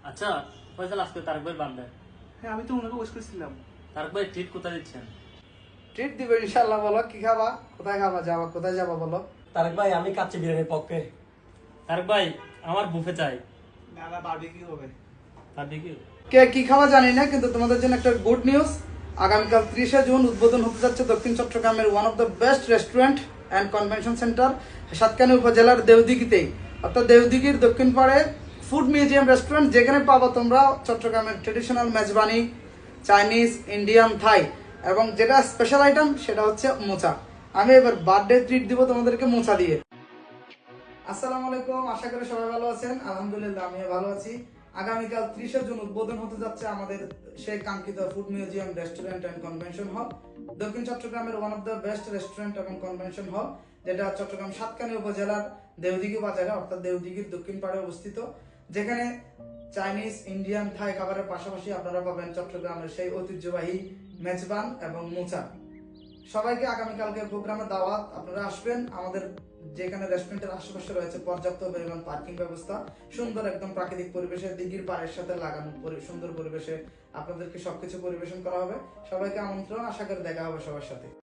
আচ্ছা ফয়সাল, আজকে তারেক ভাই বার্থডে। হ্যাঁ, আমি তো ওনাকে উইশ করেছিলাম। তারেক ভাই ট্রিট কোথায় দিচ্ছেন? ট্রিট দিবে ইনশাআল্লাহ। বলো কি খাবা, কোথায় খাবা, যাবা কোথায় যাবা বলো। তারেক ভাই আমি কাচ্চি বিরিয়ানির পক্ষে। তারেক ভাই আমার বুফে চাই। না না, বারবিকিউ হবে। বারবিকিউ। কে কি খাওয়া জানি না, কিন্তু তোমাদের জন্য একটা গুড নিউজ। আগামীকাল 30শে জুন উদ্বোধন হতে যাচ্ছে দক্ষিণ চট্টগ্রামের one of the best restaurant and convention centre, Satkania উপজেলার দেওদিঘিতেই, অর্থাৎ দেওদিঘির দক্ষিণ পাড়ে ফুড মিউজিয়াম রেস্টুরেন্ট, যেখানে পাবো তোমরা চট্টগ্রামের ট্রেডিশনাল মেজবানি, চাইনিজ, ইন্ডিয়ান, থাই, এবং যেটা স্পেশাল আইটেম সেটা হচ্ছে মোচা। আমি এবার বার্থডে ট্রিট দিব তোমাদেরকে মোচা দিয়ে। আসসালামু আলাইকুম, আশা করি সবাই ভালো আছেন। আলহামদুলিল্লাহ আমিও ভালো আছি। আগামীকাল 30শে জুন উদ্বোধন হতে যাচ্ছে আমাদের সেই কাঙ্ক্ষিত food museum restaurant and convention hall, দক্ষিণ চট্টগ্রামের one of the best restaurant এবং কনভেনশন হল, যেটা চট্টগ্রাম সাতকানি উপজেলার দেওদিঘি বাজারে অর্থাৎ দেওদিঘির দক্ষিণ পাড়ে অবস্থিত, যেখানে চাইনিজ, ইন্ডিয়ান, থাই খাবারের পাশাপাশি আপনারা পাবেন চট্টগ্রামের সেই ঐতিহ্যবাহী মেজবান এবং মোচা। সবাইকে আগামীকালকে প্রোগ্রামে দাওয়াত, আপনারা আসবেন। আমাদের যেখানে রেস্টুরেন্টের আশেপাশে রয়েছে পর্যাপ্ত পরিমাণ পার্কিং ব্যবস্থা, সুন্দর একদম প্রাকৃতিক পরিবেশে, দিঘির পাড়ের সাথে লাগানো সুন্দর পরিবেশে আপনাদেরকে সবকিছু পরিবেশন করা হবে। সবাইকে আমন্ত্রণ, আশা করি দেখা হবে সবার সাথে।